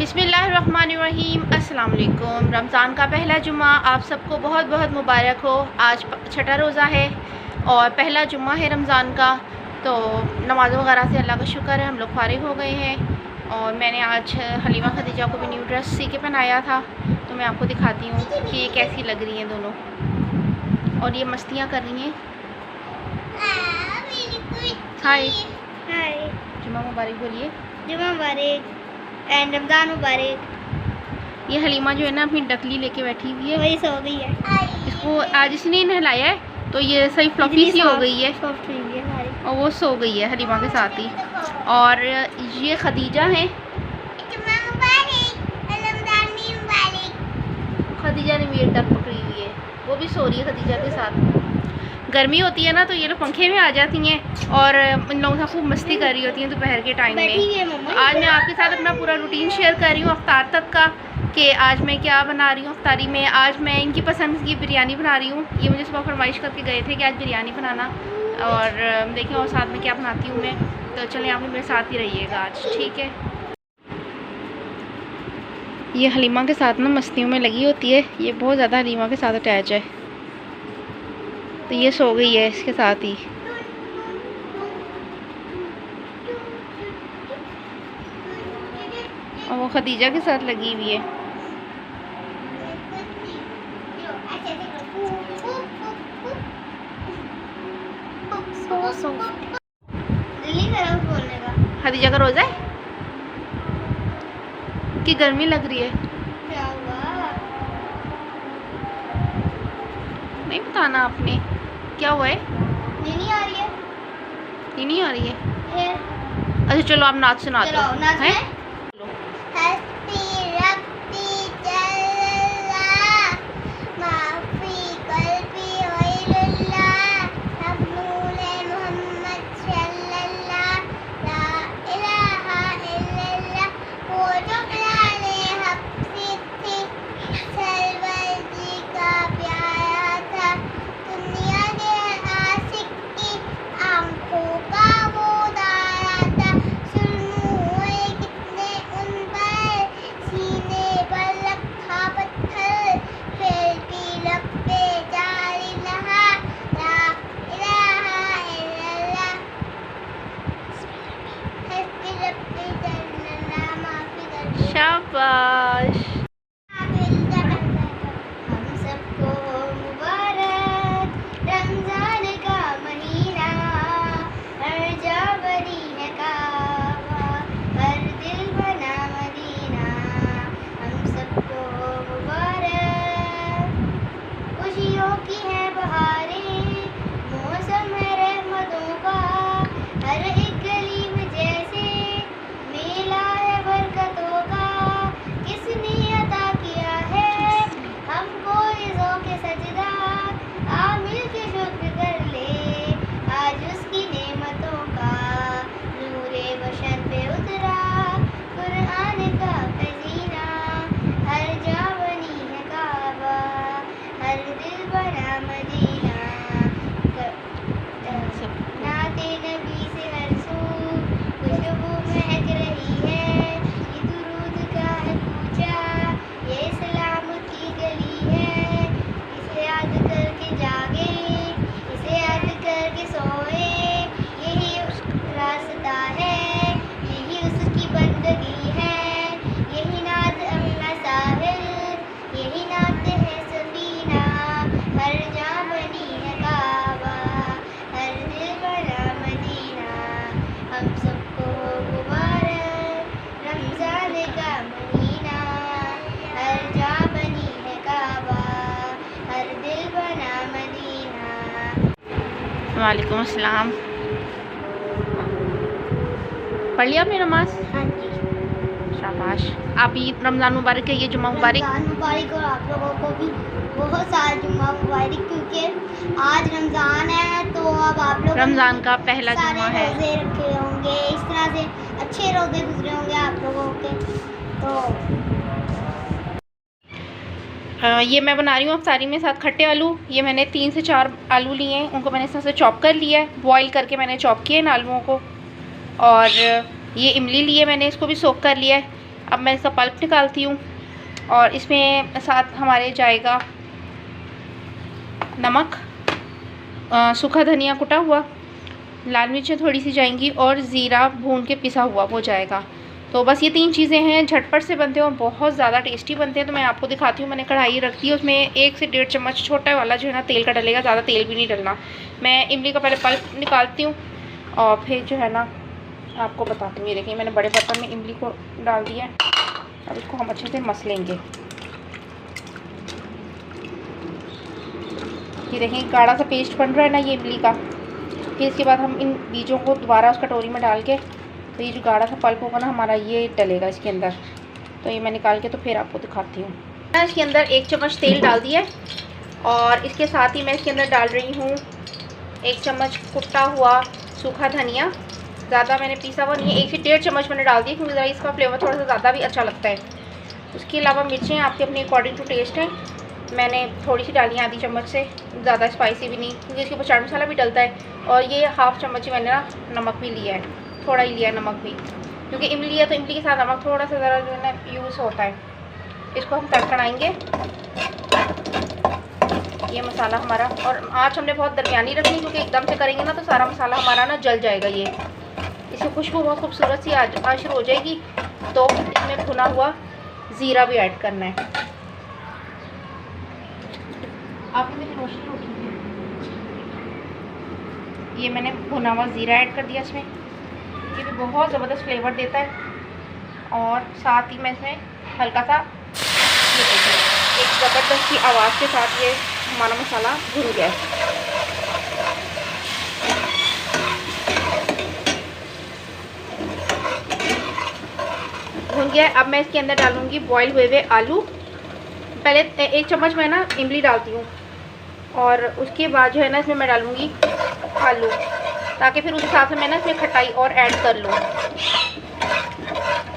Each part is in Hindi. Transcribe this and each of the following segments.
बिस्मिल्लाहिर्रहमानिर्रहीम। अस्सलाम वालेकुम। रमज़ान का पहला जुम्मा आप सबको बहुत बहुत मुबारक हो। आज छठा रोज़ा है और पहला जुम्मा है रमज़ान का, तो नमाज़ वगैरह से अल्लाह का शुक्र है हम लोग फारिग हो गए हैं। और मैंने आज हलीमा खदीजा को भी न्यू ड्रेस सी के पहनाया था, तो मैं आपको दिखाती हूँ कि ये कैसी लग रही हैं दोनों। और ये मस्तियाँ कर रही हैं। हाय हाय, जुम्मा मुबारक बोलिए। जुम्मा मुबारक एंड रमज़ान मुबारक। ये हलीमा जो है ना अपनी डकली लेके बैठी हुई है, वही सो गई है। इसको आज इसने ही नहलाया है, तो ये सही फ्लफी सी हो गई है सॉफ्ट हुई है सारी। और वो सो गई है हलीमा के साथ ही। और ये खदीजा है, खदीजा ने मेरी टक पकड़ी हुई है, वो भी सो रही है खदीजा के साथ। गर्मी होती है ना तो ये लोग पंखे में आ जाती हैं और इन लोगों से खूब मस्ती कर रही होती हैं दोपहर के टाइम में। आज मैं आपके साथ अपना पूरा रूटीन शेयर कर रही हूँ अफ्तार तक का, कि आज मैं क्या बना रही हूँ अफ्तारी में। आज मैं इनकी पसंद की बिरयानी बना रही हूँ। ये मुझे सुबह फरमाइश करके गए थे कि आज बिरयानी बनाना, और देखें और साथ में क्या बनाती हूँ मैं। तो चलें आप मेरे साथ ही रहिएगा आज, ठीक है। ये हलीमा के साथ ना मस्तियों में लगी होती है, ये बहुत ज़्यादा हलीमा के साथ अटैच है, तो ये सो गई है इसके साथ ही। और वो खदीजा के साथ लगी हुई है। खदीजा का रोज़ा है कि गर्मी लग रही है? क्या हुआ? नहीं बताना आपने, क्या हुआ है? नहीं आ रही है। ये नहीं आ रही है? ये अच्छा चलो आप नाच सुना दो। चलो नाच हैं? में। हस्ती रब्बी जल्ला माफी कल्बी वैलुल्लाह हब्बुले मोहम्मद सल्लल्लाह ला इलाहा इल्लल्लाह वो जो लाले हफ्सी थी सरवर जी का प्यारा था दुनिया के आशिक की आंखों का वो दारा था सुरमू हुए कितने उन पर सीने पर रखा पत्थर फिर भी लब पे जारी रहा ला इलाहा इल्लल्लाह हस्ती रब्बी जल्ला माफी कर शाबाश। हम सबको मुबारक रमजान का महीना हर जा बनी है काबा हर दिल बना मदीना। हम सबको मुबारक खुशियों की है बहारें मौसम है रहमतों का हर एक गली में जैसे मेला है बरकतों का किसने अता किया है हमको इज़ों के सजदा आ मिल के शुक्र कर ले आज उसकी नेमतों का नूरे बशन पे उतरा कुरान का खजीना हर जा बनी है काबा हर दिल बना मदीना। नाते नबी से हर सू खुशबू महक रही है ये दुरूद का है पूछा ये इस्लाम की गली है इसे याद करके जागे इसे याद करके सोए यही रास्ता है यही उसकी बंदगी है यही नात अपना साहिल यही नात है सफीना हर जा बनी है काबा हर दिल बना मदीना। हम सबको मुबारक रमजान का महीना हर जा बनी है काबा हर दिल बना मदीना। वालेकुम अस्सलाम। पढ़ लिया आपने नमाज? हाँ जी, शाबाश। आप ईद रमज़ान मुबारक है, ये जुम्मा मुबारक। रमजान मुबारक और आप लोगों को भी बहुत सारा जुम्मा मुबारक, क्योंकि आज रमज़ान है तो अब आप लोग रमज़ान का पहला सारे जुम्मा है। रोज़े रखे होंगे, इस तरह से अच्छे रोज़े गुजरे होंगे आप लोगों के। तो ये मैं बना रही हूँ अफ्तारी में साथ खट्टे आलू। ये मैंने 3 से 4 आलू लिए हैं, उनको मैंने इस तरह से चॉप कर लिया है, बॉईल करके मैंने चॉप किया इन आलूओं को। और ये इमली लिए मैंने, इसको भी सोक कर लिया है। अब मैं इसका पल्प निकालती हूँ और इसमें साथ हमारे जाएगा नमक, सूखा धनिया कुटा हुआ, लाल मिर्चें थोड़ी सी जाएंगी और ज़ीरा भून के पिसा हुआ वो जाएगा। तो बस ये 3 चीज़ें हैं, झटपट से बनते हैं और बहुत ज़्यादा टेस्टी बनते हैं। तो मैं आपको दिखाती हूँ। मैंने कढ़ाई रख दी है, उसमें 1 से 1.5 चम्मच छोटा वाला जो है ना तेल का डलेगा, ज़्यादा तेल भी नहीं डलना। मैं इमली का पहले पल्प निकालती हूँ और फिर जो है ना आपको बताती हूँ। ये देखिए मैंने बड़े बर्तन में इमली को डाल दिया है। अब इसको हम अच्छे से मस लेंगे। ये देखिए गाढ़ा सा पेस्ट बन रहा है ना ये इमली का। फिर इसके बाद हम इन बीजों को दोबारा उस कटोरी में डाल के, तो ये जो गाढ़ा सा पल्प होगा ना हमारा ये डलेगा इसके अंदर। तो ये मैं निकाल के तो फिर आपको दिखाती हूँ। मैं इसके अंदर 1 चम्मच तेल डाल दिया है और इसके साथ ही मैं इसके अंदर डाल रही हूँ 1 चम्मच कुटा हुआ सूखा धनिया। ज़्यादा मैंने पीसा हुआ नहीं है, 1 से 1.5 चम्मच मैंने डाल दिया क्योंकि इसका फ्लेवर थोड़ा सा ज़्यादा भी अच्छा लगता है। उसके अलावा मिर्चें आपके अपने अकॉर्डिंग टू टेस्ट हैं। मैंने थोड़ी सी डाली है, आधी चम्मच से, ज़्यादा स्पाइसी भी नहीं क्योंकि इसके ऊपर चाट मसाला भी डलता है। और ये 1/2 चम्मच ही मैंने ना नमक भी लिया है, थोड़ा ही लिया है नमक भी, क्योंकि इमली है तो इमली के साथ नमक थोड़ा सा ज़रा जो है ना यूज़ होता है। इसको हम तड़कड़ाएँगे ये मसाला हमारा। और आँच हमने बहुत दरमियानी रखनी क्योंकि एकदम से करेंगे ना तो सारा मसाला हमारा ना जल जाएगा। ये इसकी खुशबू बहुत खूबसूरत सी आ शुरू हो जाएगी। तो इसमें भुना हुआ ज़ीरा भी ऐड करना है। आपने मेरी रोशनी उठी है। ये मैंने भुना हुआ ज़ीरा ऐड कर दिया इसमें। ये भी बहुत ज़बरदस्त फ्लेवर देता है। और साथ ही मैं इसमें हल्का सा एक ज़बरदस्त सी आवाज़ के साथ ये हमारा मसाला भुन गया है। भुन गया है। अब मैं इसके अंदर डालूंगी बॉयल हुए हुए आलू। पहले 1 चम्मच मैं ना इमली डालती हूँ और उसके बाद जो है ना इसमें मैं डालूँगी आलू, ताकि फिर उस हिसाब से मैं ना इसमें खटाई और ऐड कर लूँ।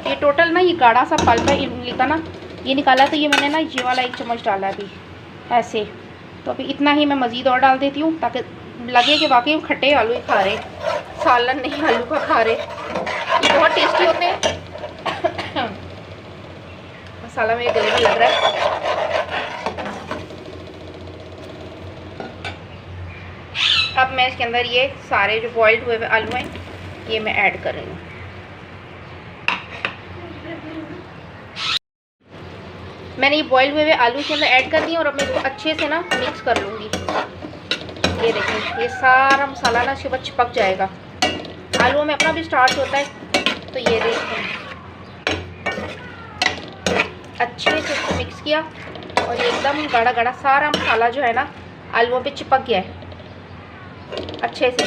ये टोटल ना ये गाढ़ा सा पल्प है इमली का ना, ये निकाला तो ये मैंने ना ये वाला 1 चम्मच डाला अभी ऐसे। तो अभी इतना ही मैं मज़ीद और डाल देती हूँ ताकि लगे कि वाकई खट्टे आलू ही खा रहे, सालन नहीं आलू का खा रहे। ये बहुत टेस्टी होते हैं। मसाला मेरे गले में लग रहा है। अब मैं इसके अंदर ये सारे जो बॉइल्ड हुए हुए आलू हैं ये मैं ऐड कर रही हूँ। मैंने ये बॉइल्ड हुए हुए आलू इसके अंदर ऐड कर दिए और अब मैं इसको अच्छे से ना मिक्स कर लूँगी। ये देखें ये सारा मसाला ना इसके ऊपर चिपक जाएगा। आलूओं में अपना भी स्टार्च होता है। तो ये देखें अच्छे से इसको मिक्स किया और ये एकदम गाढ़ा गाढ़ा सारा मसाला जो है ना आलूओं पे चिपक गया है अच्छे से।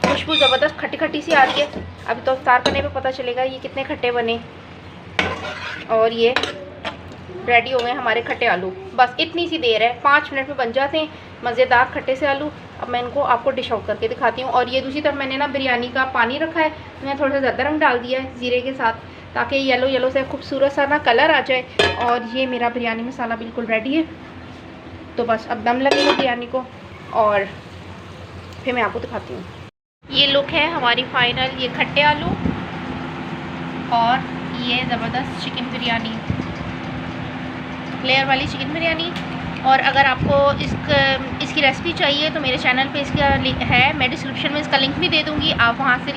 खुशबू ज़बरदस्त खट्टी खट्टी सी आ रही है। अभी तो इफ्तार करने पे पता चलेगा ये कितने खट्टे बने। और ये रेडी हो गए हमारे खट्टे आलू। बस इतनी सी देर है, 5 मिनट में बन जाते हैं मज़ेदार खट्टे से आलू। अब मैं इनको आपको डिश आउट करके दिखाती हूँ। और ये दूसरी तरफ मैंने ना बिरयानी का पानी रखा है, मैंने थोड़ा सा ज़्यादा रंग डाल दिया है ज़ीरे के साथ ताकि येलो येलो से खूबसूरत सा ना कलर आ जाए। और ये मेरा बिरयानी मसाला बिल्कुल रेडी है। तो बस अब दम लगेगा बिरयानी को और फिर मैं आपको दिखाती हूँ। ये लुक है हमारी फाइनल, ये खट्टे आलू और ये ज़बरदस्त चिकन बिरयानी, लेयर वाली चिकन बिरयानी। और अगर आपको इसकी रेसिपी चाहिए तो मेरे चैनल पे इसका है, मैं डिस्क्रिप्शन में इसका लिंक भी दे दूँगी। आप वहाँ से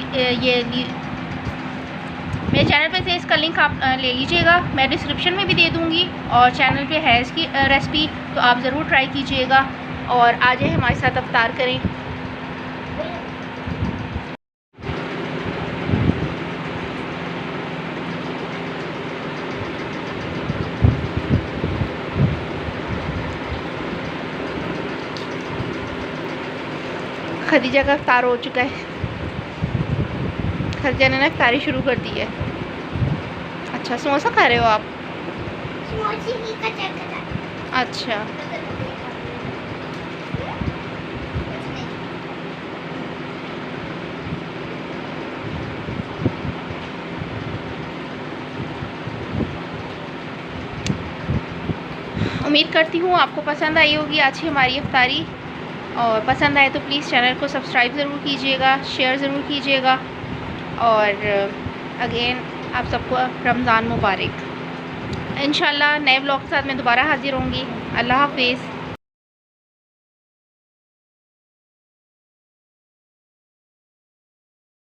मेरे चैनल पे से इसका लिंक आप ले लीजिएगा, मैं डिस्क्रिप्शन में भी दे दूँगी। और चैनल पे है इसकी रेसिपी, तो आप ज़रूर ट्राई कीजिएगा और आ जाए हमारे साथ अफ्तार करें। खदीजा का इफ्तार हो चुका है। खदीजा ने ना इफ्तारी शुरू कर दी है। अच्छा समोसा खा रहे हो आप? अच्छा उम्मीद करती हूँ आपको पसंद आई होगी आज की हमारी इफ्तारी। और पसंद आए तो प्लीज़ चैनल को सब्सक्राइब ज़रूर कीजिएगा, शेयर ज़रूर कीजिएगा। और अगेन आप सबको रमज़ान मुबारक। इंशाल्लाह नए ब्लॉग के साथ मैं दोबारा हाज़िर होंगी। अल्लाह हाफिज़।